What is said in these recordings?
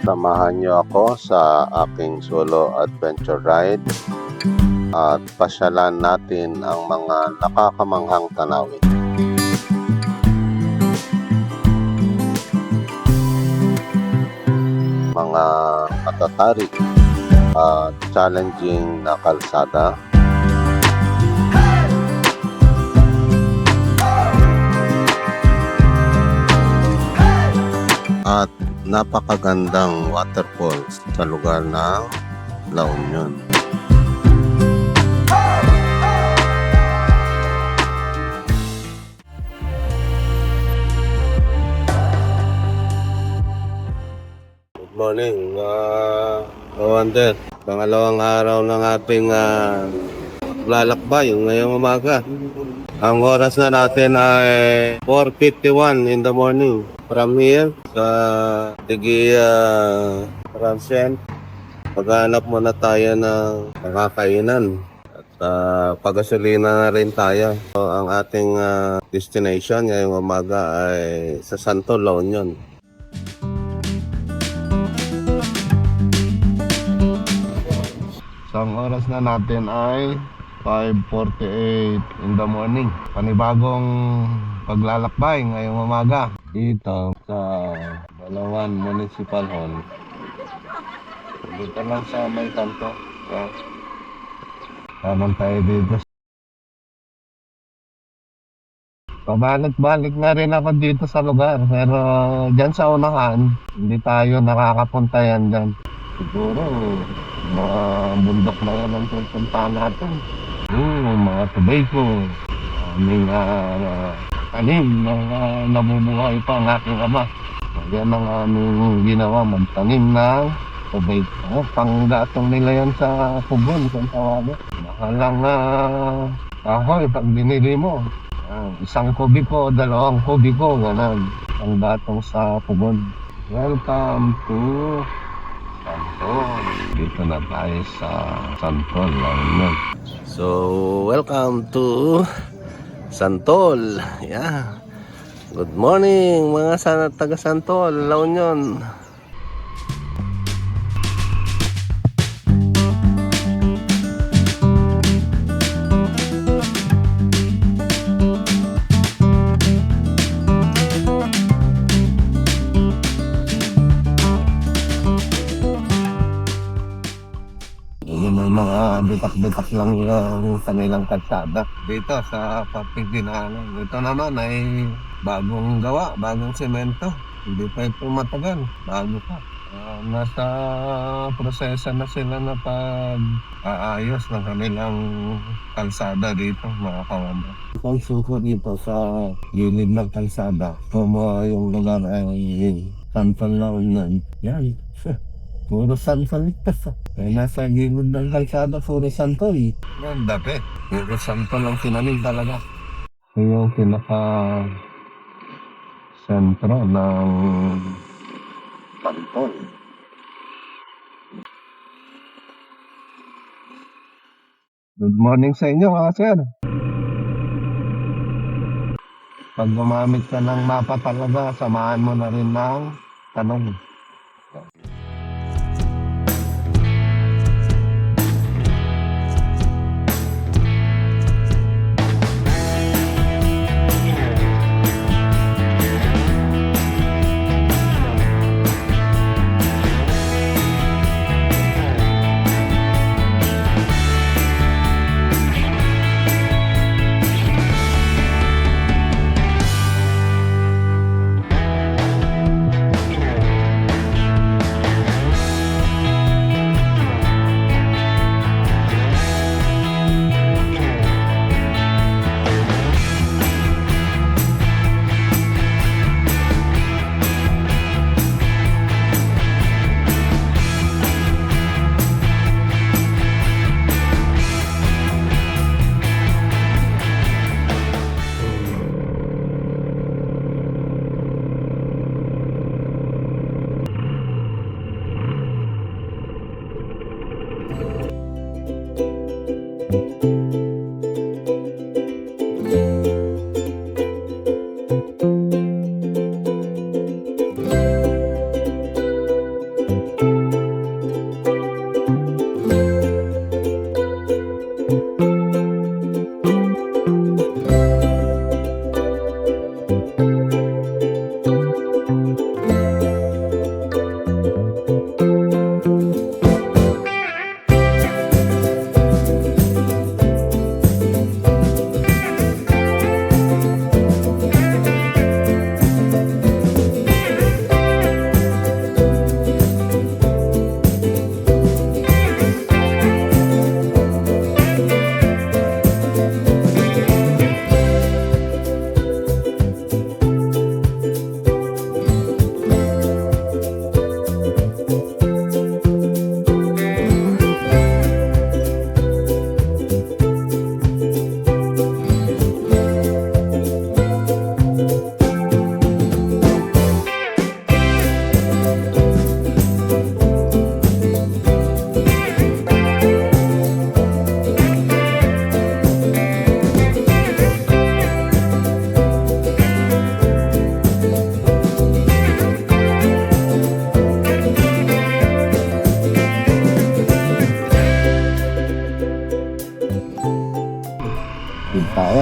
Samahan niyo ako sa aking solo adventure ride at pasyalan natin ang mga nakakamanghang tanawin. Mga matatarik at challenging na kalsada. At napakagandang waterfalls sa lugar ng La Union. Good morning, Kawander. Pangalawang araw ng ating lalakbay ngayong umaga. Ang oras na natin ay 4:51 in the morning. From here sa Digi Ramsen, maghanap muna tayo ng makakainan at pagasolina na rin tayo. So, ang ating destination ngayong umaga ay sa Santo La Union. So, ang oras na natin ay 5:48 in the morning. Panibagong paglalakbay ngayong umaga dito sa Balawan Municipal Hall. Dito lang sa may kanto. Tamang tayo dito. Pabalik-balik na rin ako dito sa lugar, pero dyan sa unahan hindi tayo nakakapunta yan dyan. Siguro mga bundok na yan ang pupuntahan natin. Mga tobacco, aming tanim na nabubuhay pa ang aking ama. Yan ang aming ginawa, magtanim ng tobacco. Panggatong nila yan sa pugon, kung tawagin. Makalang kahoy pag binili mo. Isang kubiko, 2 kubiko, gano'n. Ang gatong sa pugon. Welcome to Santol. Dito na tayo sa Santol lang. So, welcome to Santol. Yeah. Good morning mga taga Santol, La Union. Mga bitak-bitak lang yung kanilang kalsada dito sa Papigdinanan. Ito naman ay bagong gawa, bagong semento. Hindi pa ito matagal, bago pa. Nasa proseso na sila na pag-aayos ng kanilang kalsada dito, mga kawanda. Kung suko dito sa gilid ng kalsada, kung yung lugar ay Santol La Union, yan. Puro Santol ito. Kaya nasa gilid ng kalsada, puro Santol. Yan, dati. Puro Santol ang tinanim talaga. So yung pinaka-sentro ng Santol. Good morning sa inyo mga sir. Pag gumamit ka ng mapa talaga, samahan mo na rin ng tanong.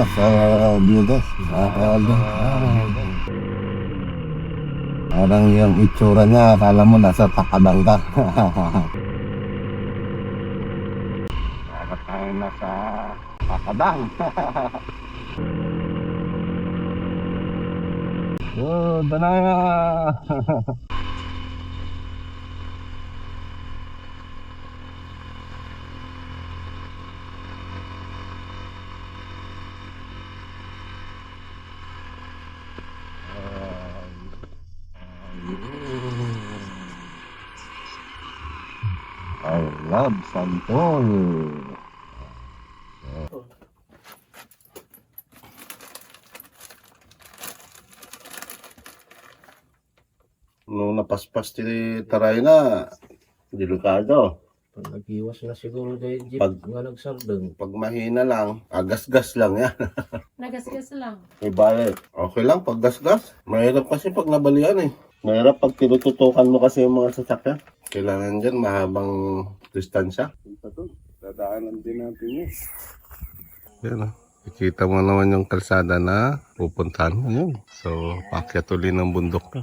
sa Biudes. Parang yung itsura niya, akala mo nasa Takadang ka. Para tayo nasa Takadang. Good na. I love Santol. Nung napaspas ti taray na, delikado. Pag nag-iwas na siguro dahil jeep Pag- nga nagsardeng. Pag mahina lang, agas-gas lang yan. Nagasgas lang. May balit. Okay lang pag gas-gas. Mahirap kasi pag nabalian eh. Mahirap pag tinututukan mo kasi yung mga sasakyan. Kailangan dyan mahabang distansya. Dadaanan din natin yun. Yan o. Ikita mo naman yung kalsada na pupuntahan mo yun. So, paakyat uli ng bundok ka.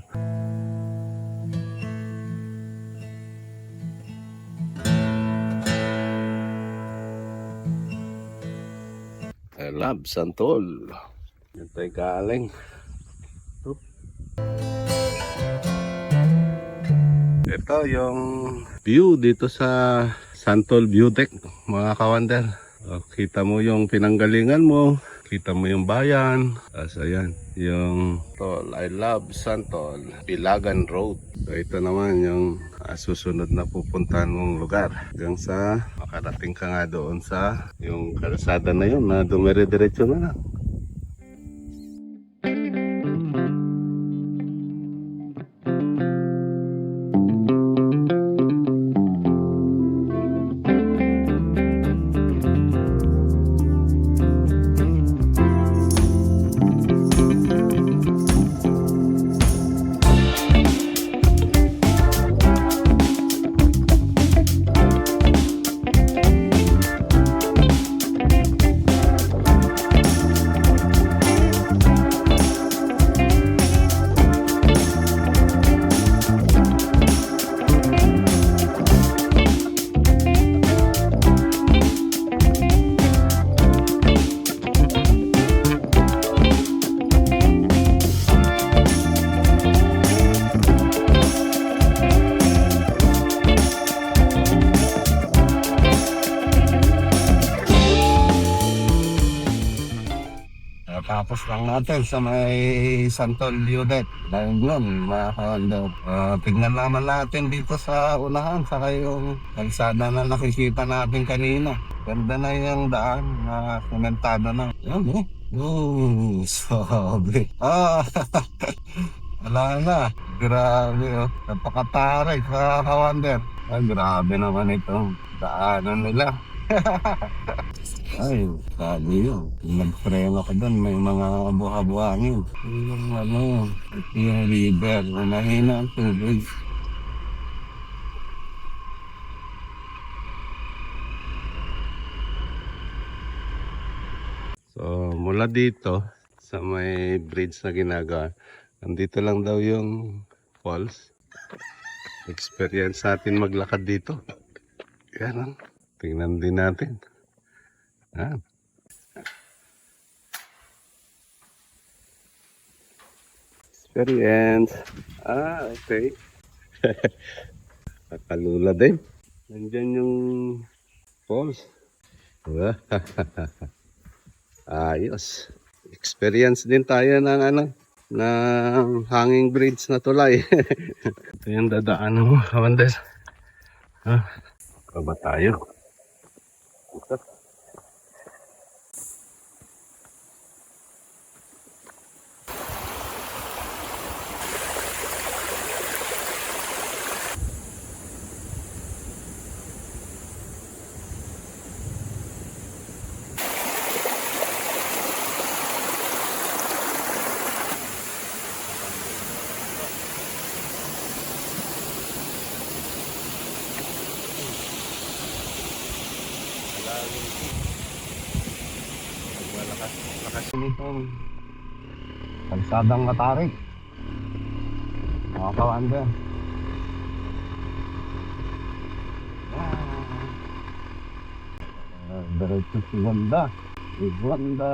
I love Santol. Yan tayo galing. Ito yung view dito sa Santol View Deck, mga kawander. Kita mo yung pinanggalingan mo, kita mo yung bayan. Ayan, yung Tol, I love Santol, Pilagan Road. So ito naman yung susunod na pupuntahan mong lugar. Hanggang sa makarating ka nga doon sa yung kalsada na yun na dumire-diretso na lang. Tapos lang natin sa may Santol View-Deck. Dahil yun, mga kawander. Tignan naman natin dito sa unahan, saka yung kalsada na nakikita natin kanina. Ganda na yung daan na sementado na. Yan eh. Sabi. Wala na. Grabe oh. Napakataray sa kawander. Ay, grabe naman itong daanan nila. Ay, sabi yun. Nag-preno ka doon, may mga buha-buhangin. Yung yung river, mahina ang tubig. So, mula dito, sa may bridge na ginagawa, nandito lang daw yung falls. Experience natin maglakad dito. Yan, tingnan din natin. Experience. Okay. Nakalula din. Nandyan yung falls. Ayos. Experience din tayo ng ng hanging bridge na tulay. Ito yung dadaan mo, kawandes. Kaba tayo. Ito. lakas nitong kalsadang matarik. Mga kawander. Diretso si Wanda. Si Wanda.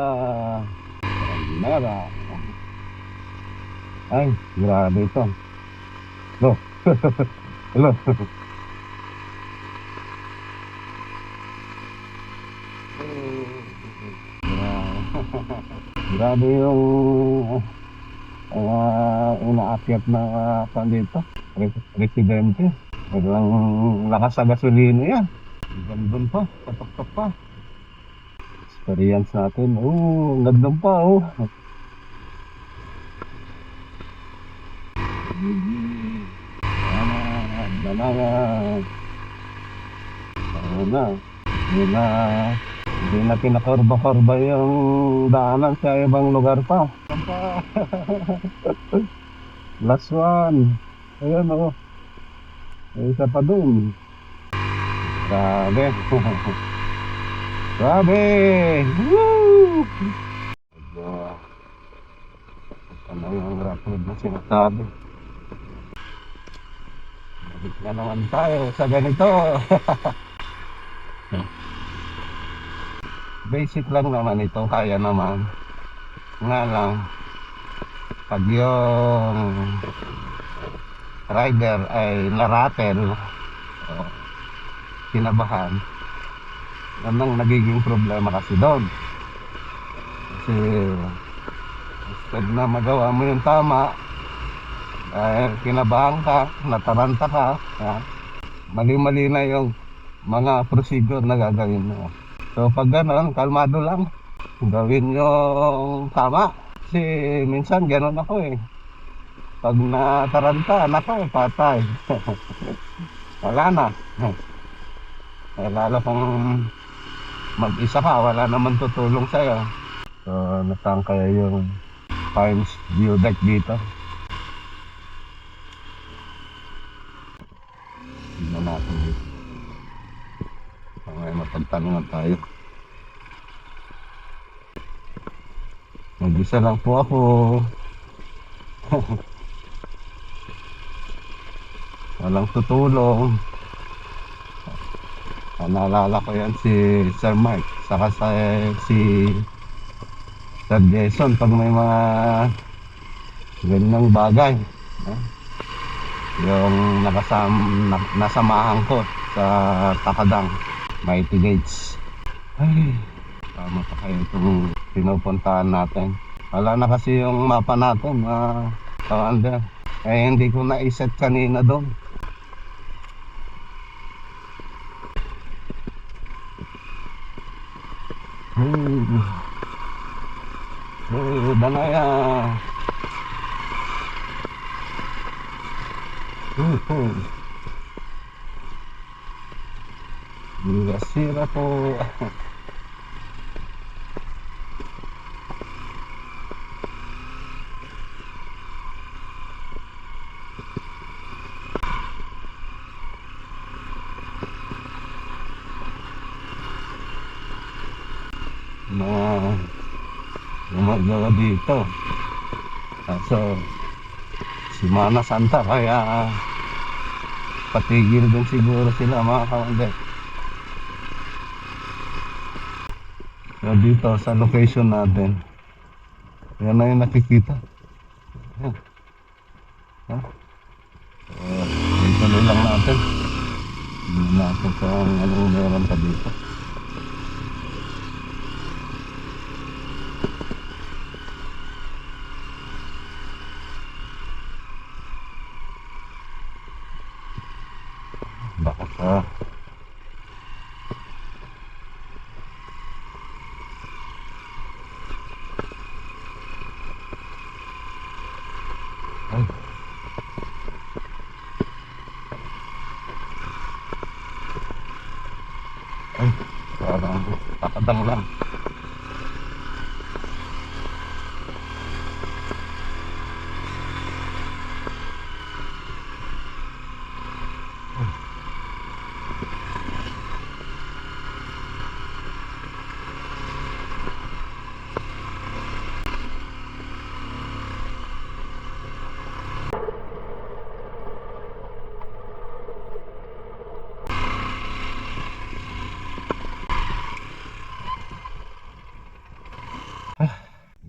Mera. Ay, grabe ito. Lo. Hello. Grabe yung inaakyat na dito. Residente. Walang lakas sa gasolina yan. Gandun pa, patok-tok pa. Experience natin. Gandun pa, Dalaga. Ano na. Hindi na pinakorba-korba yung daanan sa ibang lugar pa. Last one. Ayan May isa pa dun. Grabe. Grabe. Woo! Ano yung rock road na sinasabi? Balik na naman tayo sa ganito. Basic lang naman ito, kaya naman. Nga lang, pag yung rider ay naratel, kinabahan, yan ang nagiging problema kasi doon. Kasi instead na magawa mo yung tama, dahil kinabahan ka, nataranta ka, mali-mali na yung mga procedure na gagawin mo. So pag gano'n, kalmado lang, gawin yung tama. Kasi minsan gano'n ako pag nataranta, nako, patay. Wala na. Lalo kung mag-isa ka, wala naman tutulong sa'yo. So nasaan kaya yung Pines View Deck dito? Tignan natin dito. Ngayon mapagtanungan tayo. Mag-isa lang po ako. Walang tutulong. Naalala ko yan si Sir Mike, saka si Sir Jason pag may mga ganyang bagay. Yung nasamahan ko sa Takadang Mighty Gates. Ay, tama pa kayo itong pinupuntahan natin. Wala na kasi yung mapa natin, kawander. Hindi ko na-iset kanina doon. Danaya. Sira po. Gumagawa dito. So Semana Santa kaya patigil din siguro sila mga kawander. So dito sa location natin, yan na yung nakikita. Yan. Ituloy lang natin. Hindi natin kung anong meron pa dito. Baka parang takadang lang.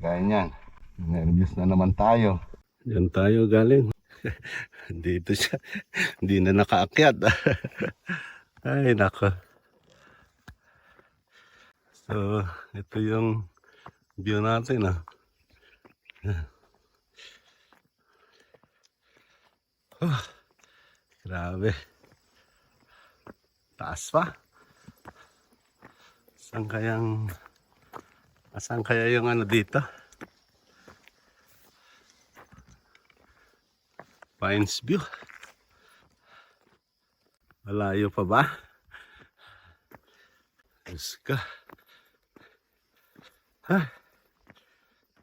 Kaya niyan. Nervous na naman tayo. Diyan tayo galing. Dito siya. Hindi na nakaakyat. Ay, nako. So, ito yung view natin, ah. Grabe. Taas pa. Saan kaya yung ano dito? Pines View. Malayo pa ba? Diyos ka. Ha?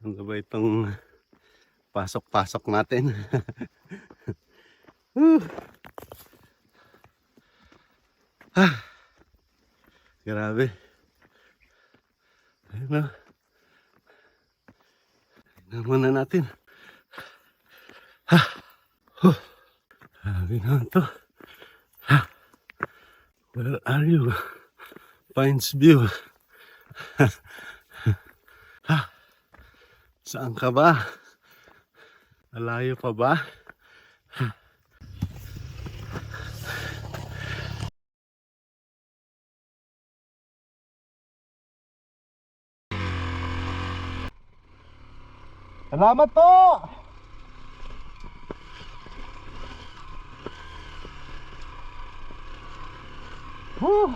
Ano ba itong pasok-pasok natin? Grabe. Ayun na. Tingnan muna natin. Grabe na ito. Where are you? Pines View. Saan ka ba? Malayo pa ba? Salamat po! Whew!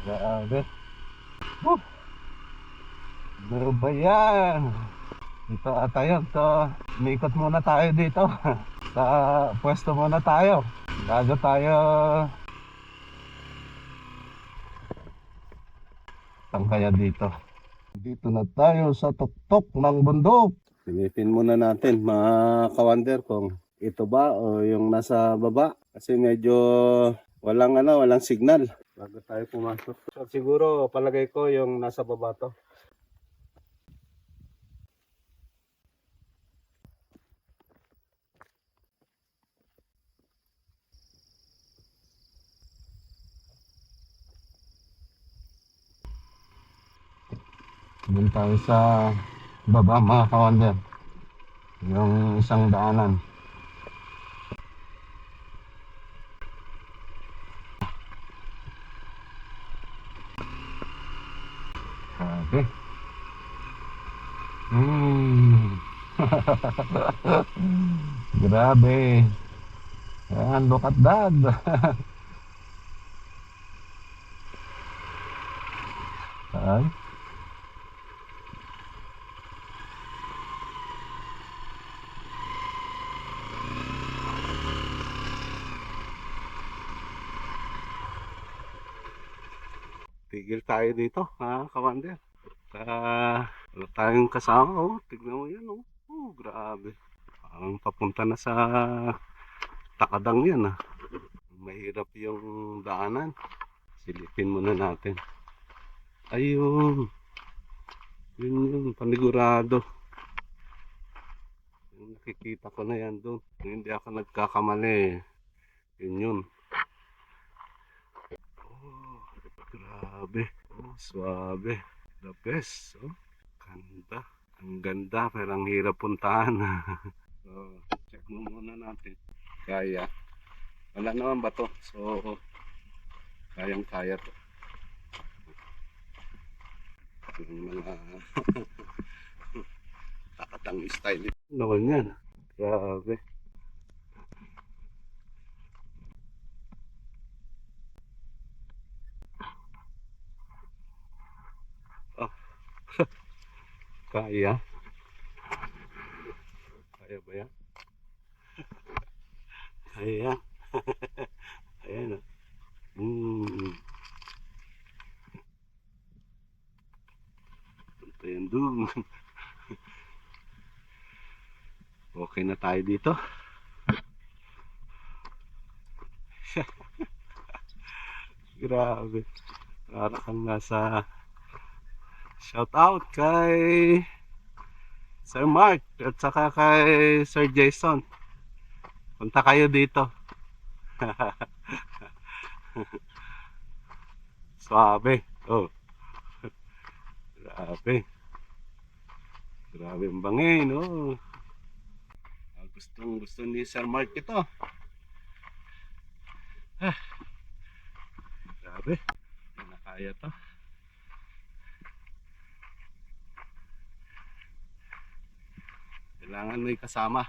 Grabe. Whew! Ano ba yan? Dito ata yun. So, umikot muna tayo dito. Sa pwesto muna tayo. Bago tayo tangkaya dito. Dito na tayo sa tuktok ng bundok. Silipin muna natin mga kawander kung ito ba o yung nasa baba. Kasi medyo walang signal bago tayo pumasok. So siguro palagay ko yung nasa baba to. Doon tayo sa baba mga kawander. Yung isang daanan. Grabe. Grabe. Ayan, look at that. Ay. Tigil tayo dito ha kawander. Wala tayong kasama oh. Tignan mo yan oh. Oh grabe. Ang papunta na sa Takadang yan ah. Mahirap yung daanan. Silipin muna natin. Ayun. Yun yung panigurado. Yung nakikita ko na yan doon. Hindi ako nagkakamali. Yun yun. Oh, grabe. Oh, swabe. The best. Oh, ganda. Ang ganda pero ang hirap puntahan. So, check mo muna natin. Kaya. Wala naman ba to? So, kayang-kaya to. Yung mga Takadang style. Naman yan. Grabe. Oh. Kaya. Kaya ba yan? Kaya. Ayan. Punta yan doon. Okay na tayo dito. Grabe. Para kang nasa shout out kay Sir Mark at saka kay Sir Jason. Punta kayo dito. Suabe. Oh, grabe. Grabe ang bangin, oh. Gustong gusto ni Sir Mark ito. Grabe. Hindi na kaya to. Kailangan may kasama.